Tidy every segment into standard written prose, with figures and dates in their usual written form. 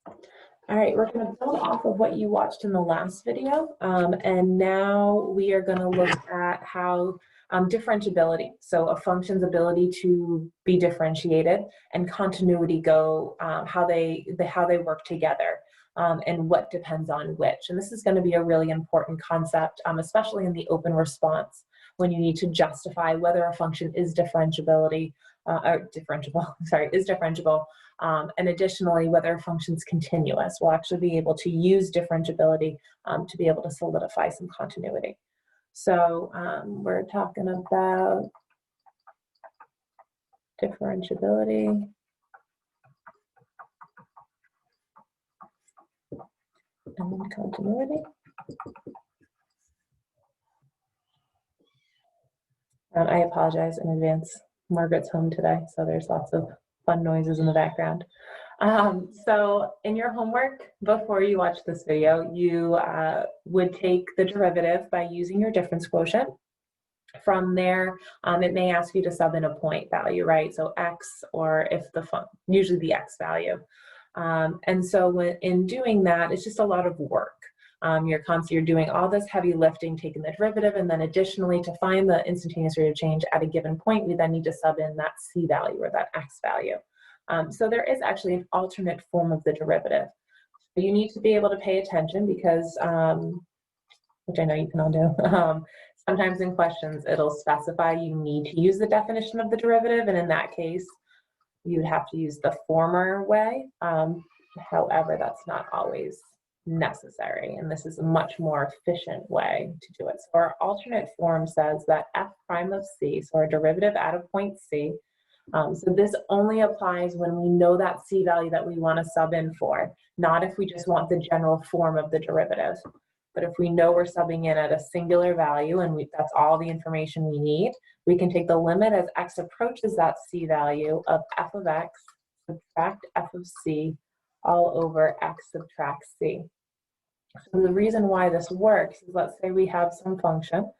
All right, we're going to build off of what you watched in the last video, and now we are going to look at how differentiability, so a function's ability to be differentiated, and continuity go, how they work together, and what depends on which. And this is going to be a really important concept, especially in the open response, when you need to justify whether a function is differentiable, and additionally, whether a function's continuous. We'll actually be able to use differentiability to be able to solidify some continuity. So we're talking about differentiability. And then continuity. I apologize in advance. Margaret's home today, so there's lots of fun noises in the background. So in your homework, before you watch this video, you would take the derivative by using your difference quotient. From there, it may ask you to sub in a point value, right? So x, or if usually the x value. And so in doing that, it's just a lot of work. You're doing all this heavy lifting, taking the derivative, and then additionally, to find the instantaneous rate of change at a given point, we then need to sub in that c value or that x value. So there is actually an alternate form of the derivative. You need to be able to pay attention because, which I know you can all do, sometimes in questions it'll specify you need to use the definition of the derivative, and in that case, you'd have to use the former way. However, that's not always necessary, and this is a much more efficient way to do it. So our alternate form says that f prime of c, so our derivative at a point c, so this only applies when we know that c value that we want to sub in for, not if we just want the general form of the derivative. But if we know we're subbing in at a singular value and that's all the information we need, we can take the limit as x approaches that c value of f of x, subtract f of c, all over x subtract c. So the reason why this works is, let's say we have some function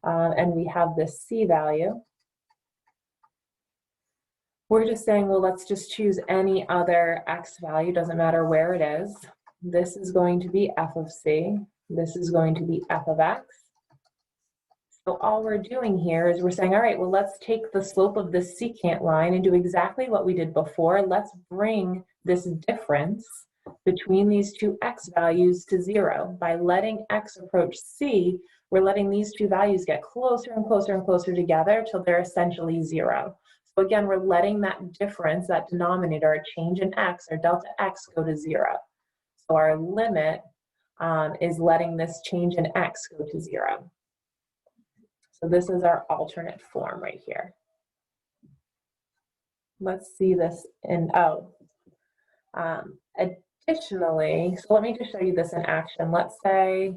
and we have this c value. We're just saying, well, let's just choose any other x value, doesn't matter where it is. This is going to be f of c. This is going to be f of x. So all we're doing here is we're saying, all right, well, let's take the slope of this secant line and do exactly what we did before. Let's bring this difference between these two x values to 0. By letting x approach c, we're letting these two values get closer and closer and closer together till they're essentially 0. So again, we're letting that difference, that denominator, a change in x or delta x, go to 0. So our limit is letting this change in x go to 0. So this is our alternate form right here. Let's see this in, additionally, so let me just show you this in action. Let's say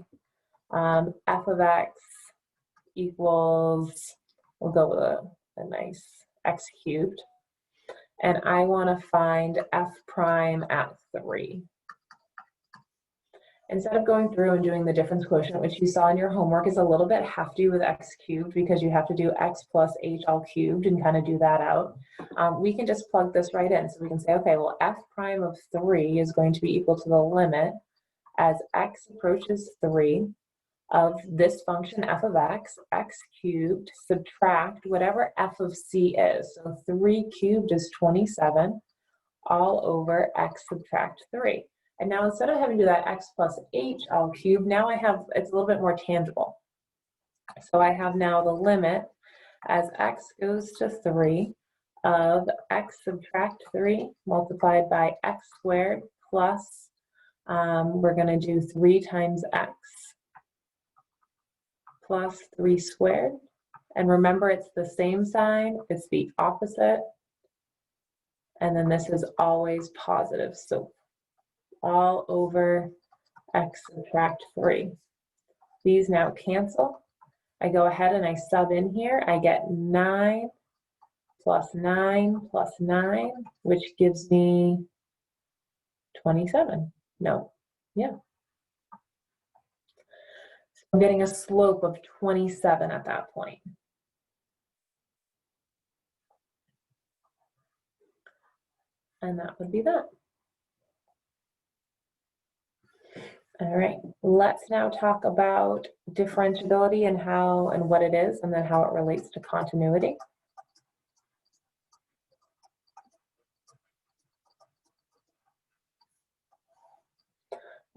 f of x equals, we'll go with a nice x cubed, and I want to find f prime at 3. Instead of going through and doing the difference quotient, which you saw in your homework is a little bit hefty with x cubed because you have to do x plus h all cubed and kind of do that out, we can just plug this right in. So we can say, okay, well, f prime of 3 is going to be equal to the limit as x approaches 3 of this function f of x, x cubed, subtract whatever f of c is. So 3 cubed is 27, all over x subtract 3. And now instead of having to do that x plus h all cubed, now it's a little bit more tangible. So I have now the limit as x goes to 3 of x subtract 3 multiplied by x squared plus, we're going to do 3 times x plus 3 squared. And remember, it's the same sign, it's the opposite. And then this is always positive. So all over x subtract 3. These now cancel. I go ahead and I sub in here. I get 9 plus 9 plus 9, which gives me 27. No, yeah. So I'm getting a slope of 27 at that point. And that would be that. All right, let's now talk about differentiability and how and what it is, and then how it relates to continuity.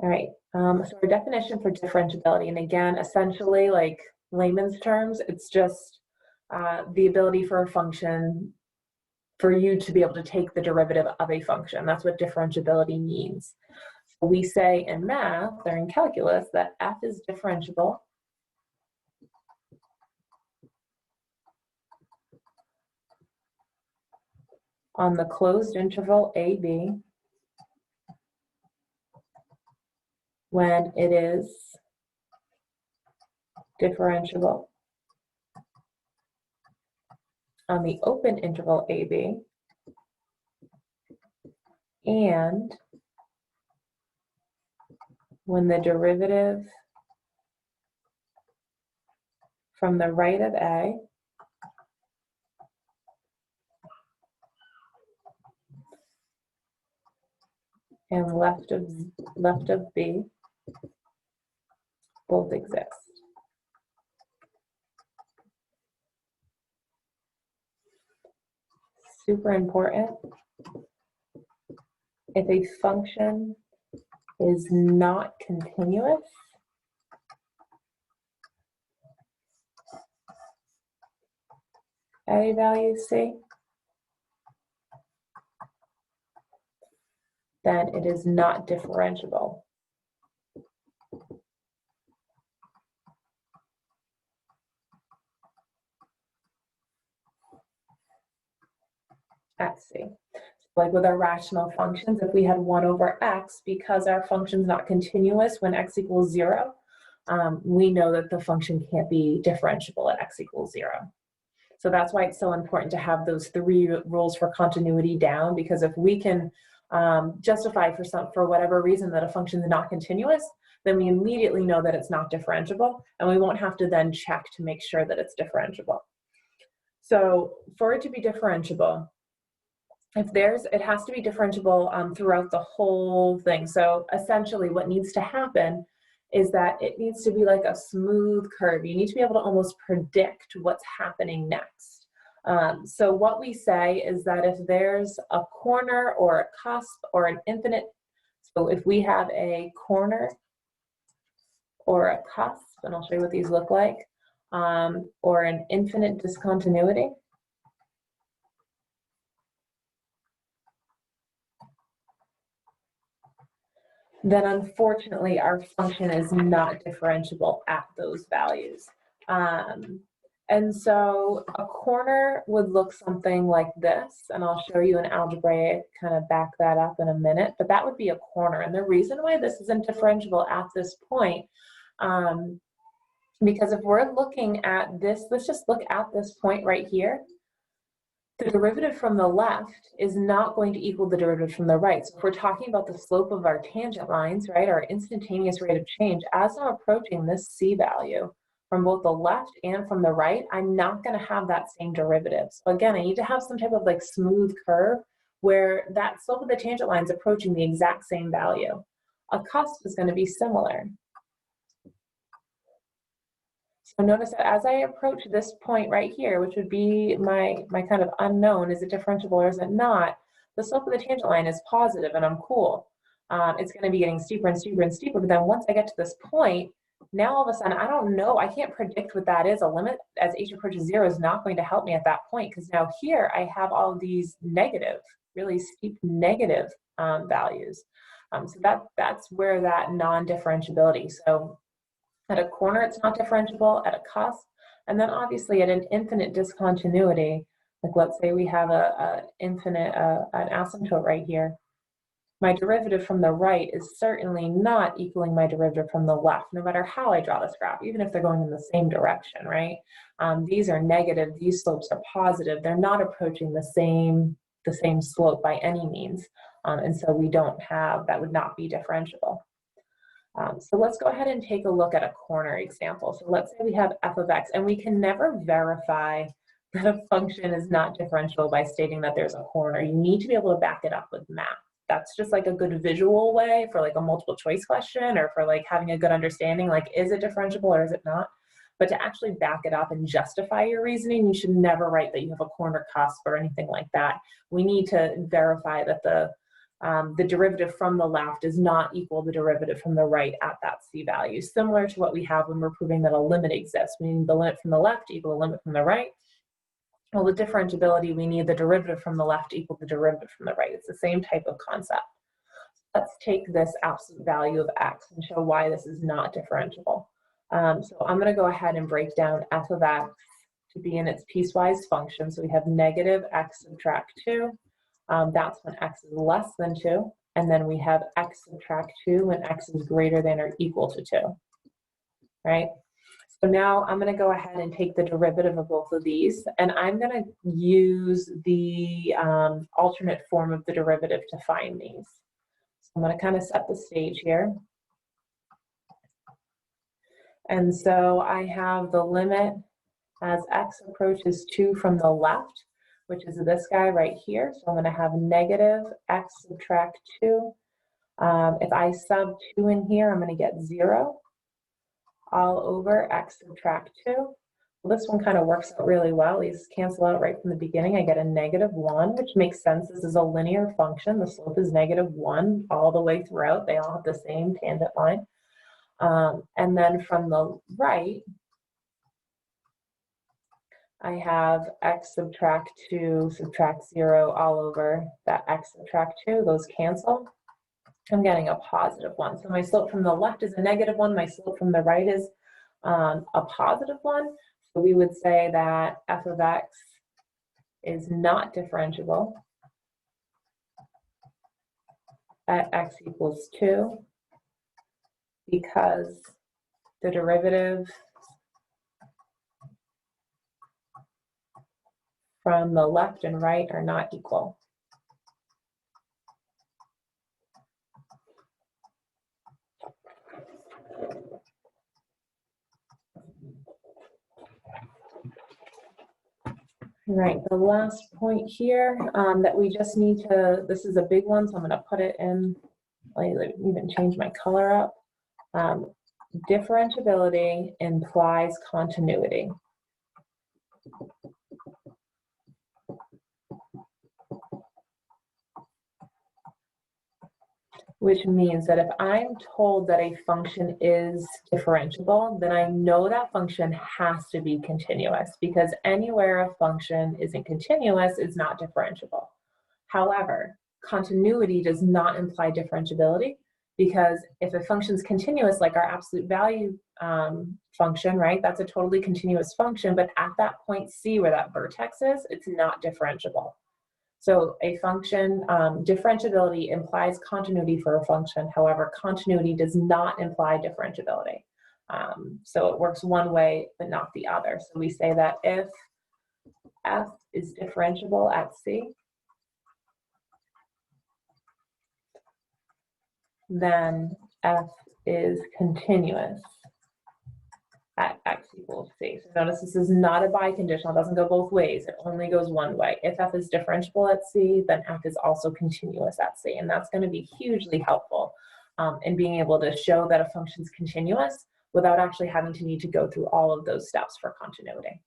All right, so our definition for differentiability, and again, essentially, like layman's terms, it's just the ability for a function, for you to be able to take the derivative of a function. That's what differentiability means. We say in math or in calculus that f is differentiable on the closed interval AB when it is differentiable on the open interval AB and when the derivative from the right of A and left of B both exist. Super important. If a function is not continuous, at a value C, then it is not differentiable. At C. Like with our rational functions, if we had 1 over x, because our function's not continuous when x equals 0, we know that the function can't be differentiable at x equals 0. So that's why it's so important to have those 3 rules for continuity down, because if we can justify for whatever reason that a function is not continuous, then we immediately know that it's not differentiable, and we won't have to then check to make sure that it's differentiable. So for it to be differentiable, it has to be differentiable throughout the whole thing. So essentially what needs to happen is that it needs to be like a smooth curve. You need to be able to almost predict what's happening next. So what we say is that if there's a corner or a cusp or an infinite, so if we have a corner or a cusp, and I'll show you what these look like, or an infinite discontinuity, then unfortunately our function is not differentiable at those values. And so a corner would look something like this, and I'll show you an algebraic kind of back that up in a minute, but that would be a corner. And the reason why this isn't differentiable at this point, because if we're looking at this, let's just look at this point right here. The derivative from the left is not going to equal the derivative from the right. So if we're talking about the slope of our tangent lines, right, our instantaneous rate of change, as I'm approaching this C value from both the left and from the right, I'm not going to have that same derivative. So again, I need to have some type of like smooth curve where that slope of the tangent line is approaching the exact same value. A cusp is going to be similar. So notice that as I approach this point right here, which would be my kind of unknown, is it differentiable or is it not, the slope of the tangent line is positive and I'm cool. It's going to be getting steeper and steeper and steeper, but then once I get to this point, now all of a sudden I don't know, I can't predict what that is. A limit as h approaches 0 is not going to help me at that point, because now here I have all these negative, really steep negative values. So that's where that non-differentiability. So at a corner, it's not differentiable, at a cusp, and then obviously at an infinite discontinuity, like let's say we have an asymptote right here, my derivative from the right is certainly not equaling my derivative from the left, no matter how I draw this graph, even if they're going in the same direction, right? These are negative, these slopes are positive, they're not approaching the same slope by any means, and so we don't have, that would not be differentiable. So let's go ahead and take a look at a corner example. So let's say we have f of x, and we can never verify that a function is not differentiable by stating that there's a corner. You need to be able to back it up with math. that's just like a good visual way for like a multiple choice question, or for like having a good understanding, like, is it differentiable or is it not? But to actually back it up and justify your reasoning, you should never write that you have a corner cusp or anything like that. We need to verify that the derivative from the left does not equal the derivative from the right at that C value, similar to what we have when we're proving that a limit exists. We need the limit from the left to equal the limit from the right. Well, with differentiability, we need the derivative from the left to equal the derivative from the right. It's the same type of concept. Let's take this absolute value of x and show why this is not differentiable. So I'm going to go ahead and break down f of x to be in its piecewise function. So we have negative x subtract 2. That's when x is less than 2. And then we have x subtract 2 when x is greater than or equal to 2. Right? So now I'm going to go ahead and take the derivative of both of these, and I'm going to use the alternate form of the derivative to find these. So I'm going to kind of set the stage here. And so I have the limit as x approaches 2 from the left, which is this guy right here. So I'm going to have negative x subtract 2. If I sub 2 in here, I'm going to get 0 all over x subtract 2. Well, this one kind of works out really well. These cancel out right from the beginning. I get a negative 1, which makes sense. This is a linear function. The slope is negative 1 all the way throughout. They all have the same tangent line. And then from the right, I have x subtract 2 subtract 0 all over that x subtract 2. Those cancel. I'm getting a positive 1. So my slope from the left is a negative 1. My slope from the right is a positive 1. So we would say that f of x is not differentiable at x equals 2 because the derivative from the left and right are not equal. Right, the last point here that we just need to, this is a big one, so I'm going to put it in, I'll even change my color up. Differentiability implies continuity. Which means that if I'm told that a function is differentiable, then I know that function has to be continuous, because anywhere a function isn't continuous is not differentiable. However, continuity does not imply differentiability, because if a function is continuous, like our absolute value function, right, that's a totally continuous function, but at that point C where that vertex is, it's not differentiable. So a function, differentiability implies continuity for a function. However, continuity does not imply differentiability. So it works one way, but not the other. So we say that if f is differentiable at C, then f is continuous at x equals C. So notice this is not a biconditional, it doesn't go both ways, it only goes one way. If f is differentiable at C, then f is also continuous at C, and that's going to be hugely helpful in being able to show that a function is continuous without actually having to need to go through all of those steps for continuity.